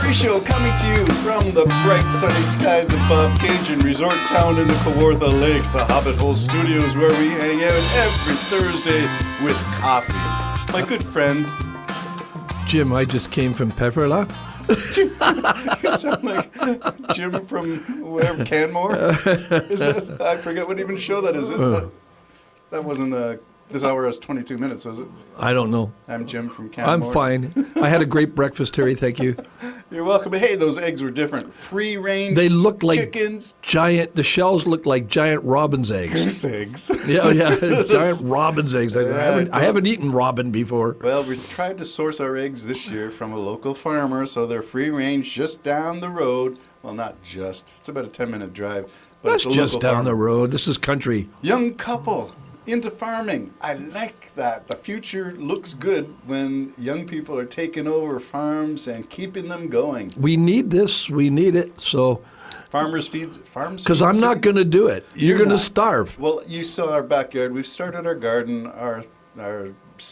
Dairy Show coming to you from the bright sunny skies of Beijing resort town in the Kawartha Lakes, the Hobbit Hole Studios, where we hang out every Thursday with coffee. My good friend Jim, I just came from Peverla. You sound like Jim from whatever, Canmore? Is that, I forget what even show that is. That wasn't this hour has 22 minutes, was it? I don't know. I'm Jim from Canmore. I'm fine. I had a great breakfast, Terry. Thank you. You're welcome. Hey, those eggs were different. Free-range They look like chickens. The shells look like giant robin's eggs. Goose eggs. Yeah, giant robin's eggs. I haven't eaten robin before. Well, we tried to source our eggs this year from a local farmer, so they're free-range just down the road. Well, not just. It's about a 10-minute drive. But That's it's a just local down farmer. the road. This is country. Young couple into farming. I like that. The future looks good when young people are taking over farms and keeping them going. We need this. We need it. So, Farms. because I'm not going to do it. You're going to not. starve. Well, you saw our backyard. We've started our garden. Our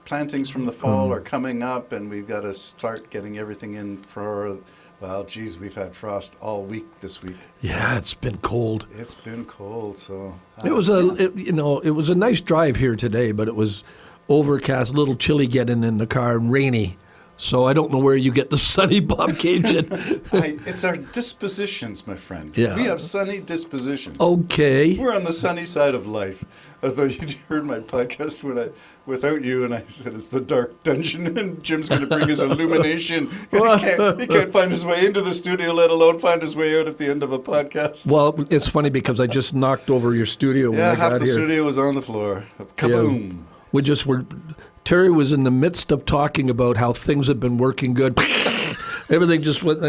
plantings from the fall are coming up, and we've got to start getting everything in for. Well, geez, we've had frost all week this week. Yeah, it's been cold. It's been cold, so It was it was a nice drive here today, but it was overcast, a little chilly getting in the car, and rainy. So I don't know where you get the sunny Bobcaygeon. It's our dispositions, my friend. Yeah. We have sunny dispositions. Okay. We're on the sunny side of life. Although you heard my podcast without you, and I said it's the dark dungeon, and Jim's going to bring his illumination. He can't find his way into the studio, let alone find his way out at the end of a podcast. Well, it's funny because I just knocked over your studio when I got half the here. studio was on the floor. Kaboom. Yeah. Terry was in the midst of talking about how things have been working good. Everything just went.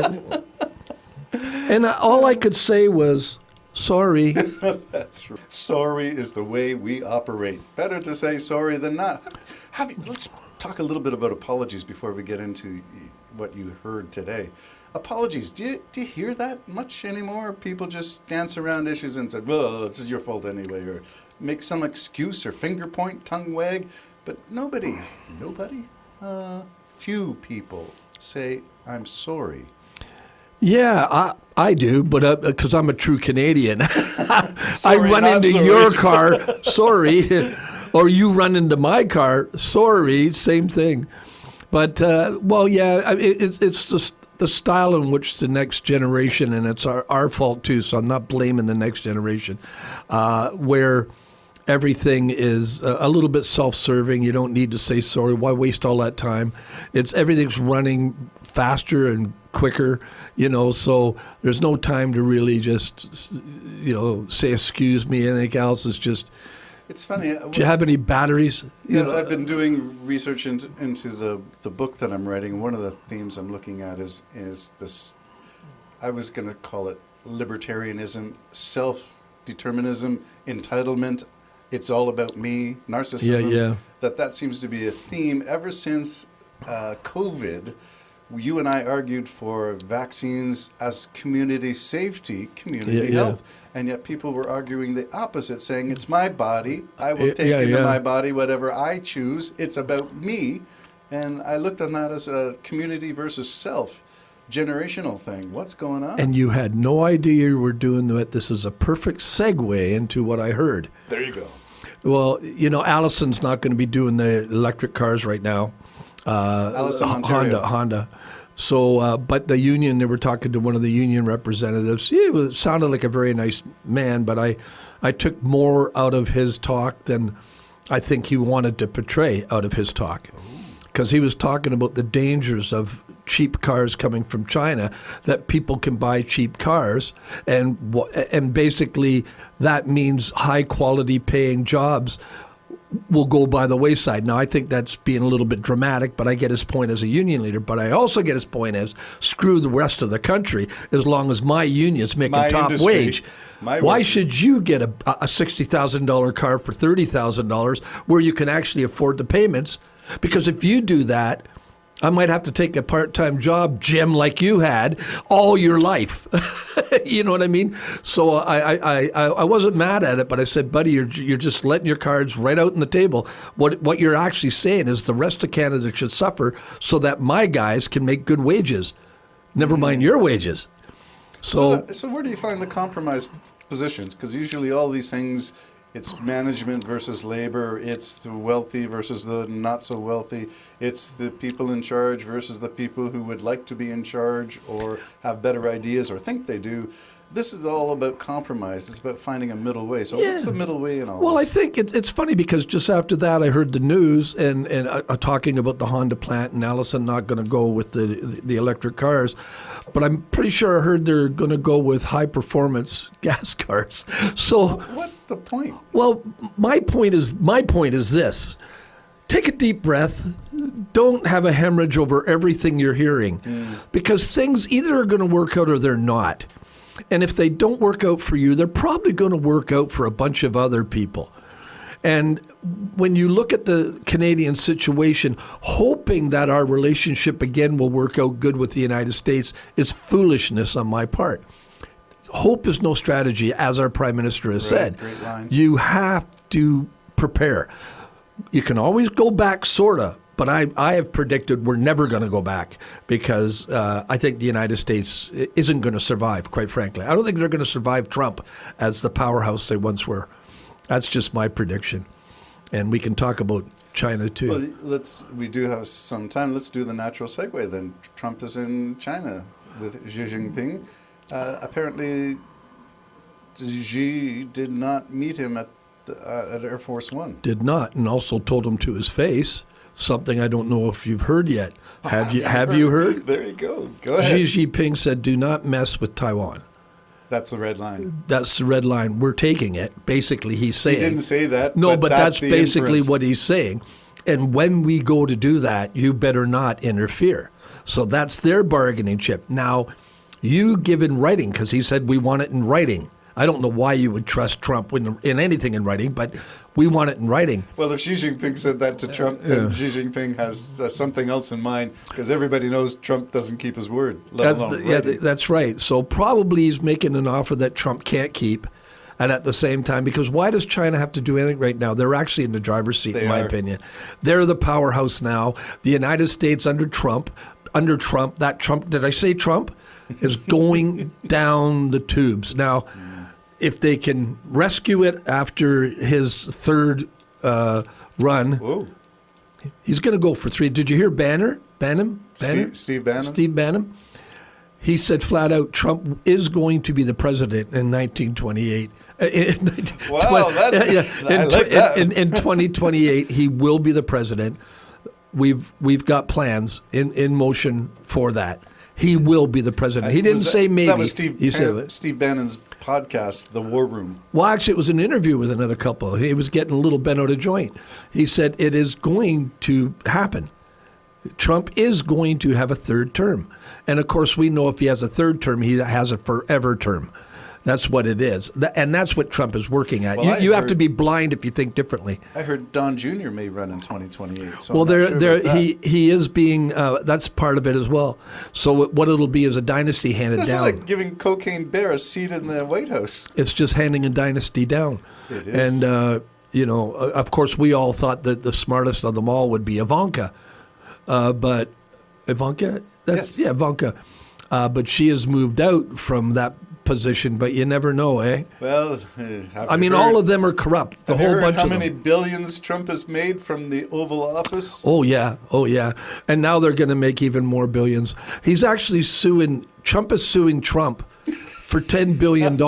And all I could say was, sorry. That's right. Sorry is the way we operate. Better to say sorry than not. Let's talk a little bit about apologies before we get into what you heard today. Apologies. Do you hear that much anymore? People just dance around issues and say, well, this is your fault anyway, or make some excuse or finger point, tongue wag. But nobody, few people say, I'm sorry. Yeah, I do, but because I'm a true Canadian. I run into sorry. your car, sorry. Or you run into my car, sorry, same thing. But, it's just the style in which the next generation, and it's our fault too, so I'm not blaming the next generation, where everything is a little bit self-serving. You don't need to say sorry. Why waste all that time? Everything's running faster and quicker, so there's no time to really just, say excuse me. Anything else is just. It's funny. Do you have any batteries? I've been doing research into the book that I'm writing. One of the themes I'm looking at is this. I was going to call it libertarianism, self-determinism, entitlement. It's all about me, narcissism. Yeah. That seems to be a theme ever since COVID. You and I argued for vaccines as community safety, community health. And yet people were arguing the opposite, saying it's my body. I will take into my body whatever I choose. It's about me. And I looked on that as a community versus self generational thing. What's going on? And you had no idea you were doing that. This is a perfect segue into what I heard. There you go. Well, Allison's not going to be doing the electric cars right now. Allison, Ontario. Honda. So, but the union, they were talking to one of the union representatives. It sounded like a very nice man, but I took more out of his talk than I think he wanted to portray out of his talk. Because he was talking about the dangers of cheap cars coming from China, that people can buy cheap cars, and basically that means high quality paying jobs will go by the wayside. Now, I think that's being a little bit dramatic, but I get his point as a union leader. But I also get his point as screw the rest of the country as long as my union's making top industry, wage. Why should you get a $60,000 car for $30,000 where you can actually afford the payments? Because if you do that, I might have to take a part-time job, Jim, like you had all your life. You know what I mean? So I wasn't mad at it, but I said, buddy, you're just letting your cards right out on the table. What you're actually saying is the rest of Canada should suffer so that my guys can make good wages. Never mind your wages. So where do you find the compromise positions? Because usually all these things, it's management versus labor, it's the wealthy versus the not so wealthy, it's the people in charge versus the people who would like to be in charge or have better ideas or think they do. This is all about compromise. It's about finding a middle way. So what's the middle way in all Well, this? I think it's funny because just after that, I heard the news and talking about the Honda plant and Allison not going to go with the electric cars. But I'm pretty sure I heard they're going to go with high-performance gas cars. So What's the point? well, my point is this. Take a deep breath. Don't have a hemorrhage over everything you're hearing because things either are going to work out or they're not. And if they don't work out for you, they're probably going to work out for a bunch of other people. And when you look at the Canadian situation, hoping that our relationship again will work out good with the United States is foolishness on my part. Hope is no strategy, as our Prime Minister has said. Great line. You have to prepare. You can always go back, sort of, but I have predicted we're never going to go back because I think the United States isn't going to survive, quite frankly. I don't think they're going to survive Trump as the powerhouse they once were. That's just my prediction. And we can talk about China, too. Well, we do have some time. Let's do the natural segue then. Trump is in China with Xi Jinping. Apparently, Xi did not meet him at Air Force One. Did not, and also told him to his face something I don't know if you've heard yet. Have you heard? There you go. Go ahead. Xi Jinping said, "Do not mess with Taiwan." That's the red line. That's the red line. We're taking it. Basically, he's saying. He didn't say that. No, but that's the basically inference. what he's saying. And when we go to do that, you better not interfere. So that's their bargaining chip. Now, you give in writing, because he said we want it in writing. I don't know why you would trust Trump in anything in writing, but we want it in writing. Well, if Xi Jinping said that to Trump, then Xi Jinping has something else in mind, because everybody knows Trump doesn't keep his word, let alone writing. That's right. So probably he's making an offer that Trump can't keep. And at the same time, because why does China have to do anything right now? They're actually in the driver's seat, in my opinion. They're the powerhouse now. The United States under Trump, that Trump, did I say Trump? Is going down the tubes. Now, if they can rescue it after his third run, Whoa. he's going to go for 3. Did you hear Banner? Steve Bannon? Steve Bannon? He said flat out, Trump is going to be the president in 1928. Wow, I like that. In 2028, he will be the president. We've got plans in motion for that. He will be the president. He didn't say maybe. That was Steve Bannon's podcast, The War Room. Well, actually, it was an interview with another couple. He was getting a little bent out of joint. He said it is going to happen. Trump is going to have a third term. And, of course, we know if he has a third term, he has a forever term. That's what it is. And that's what Trump is working at. Well, you have to be blind if you think differently. I heard Don Jr. may run in 2028. So well, I'm not sure about that. he is being, that's part of it as well. So what it'll be is a dynasty handed This down. is like giving Cocaine Bear a seat in the White House. It's just handing a dynasty down. It is. And, of course, we all thought that the smartest of them all would be Ivanka. But Ivanka? Yes. Yeah, Ivanka. But she has moved out from that position, but you never know, eh? Well, all of them are corrupt. The whole bunch how of them. many billions Trump has made from the Oval Office? Oh, yeah. And now they're going to make even more billions. He's actually Trump is suing Trump for $10 billion.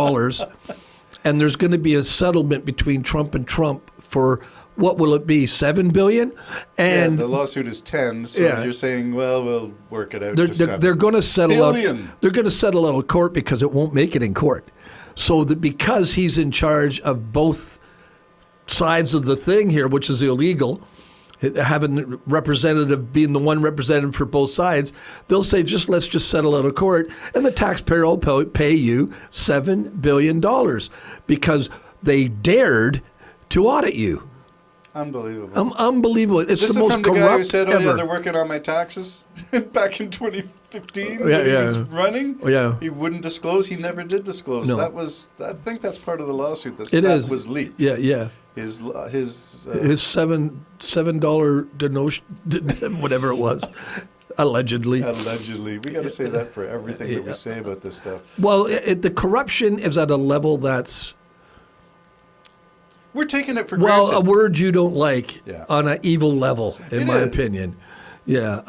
And there's going to be a settlement between Trump and Trump for, what will it be, $7 billion? And the lawsuit is 10, so you're saying, well, we'll work it out they're going to settle out. billion. They're going to settle out of court because it won't make it in court. So that because he's in charge of both sides of the thing here, which is illegal, having representative being the one representative for both sides, they'll say let's just settle out of court, and the taxpayer will pay you $7 billion because they dared to audit you. Unbelievable. Unbelievable. It's This the is most from the corrupt guy who said, ever. they're working on my taxes back in 2015 when he Yeah. was running. Yeah. He wouldn't disclose. He never did disclose. No. I think that's part of the lawsuit. It is. was leaked. Yeah. His $7 donation, whatever it was. Allegedly. Allegedly. We got to say that for everything that we say about this stuff. Well, the corruption is at a level that's, We're taking it for well, granted. a word you don't like Yeah. on an evil level, in It my is. opinion. Yeah,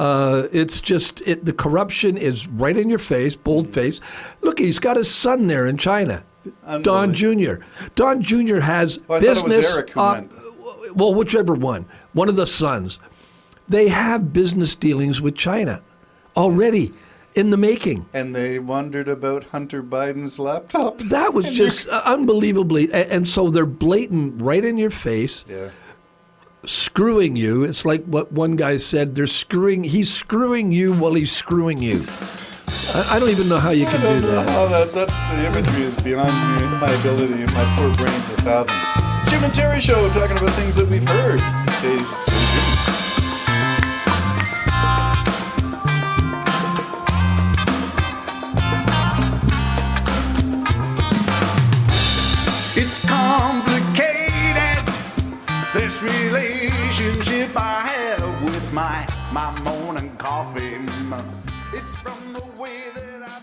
it's just the corruption is right in your face, bold face. Look, he's got his son there in China, Don Jr. Don Jr. has Oh, I business. thought it was Eric who went. Well, whichever one of the sons, they have business dealings with China already in the making. And they wondered about Hunter Biden's laptop. That was just unbelievably, and so they're blatant, right in your face. Yeah. Screwing you. It's like what one guy said. He's screwing you while he's screwing you. I don't even know how you can do that. Oh, that's the imagery is beyond my ability and my poor brain to fathom. Jim and Terry Show, talking about things that we've heard. Today's June. It's complicated, this relationship I have with my morning coffee. It's from the way that I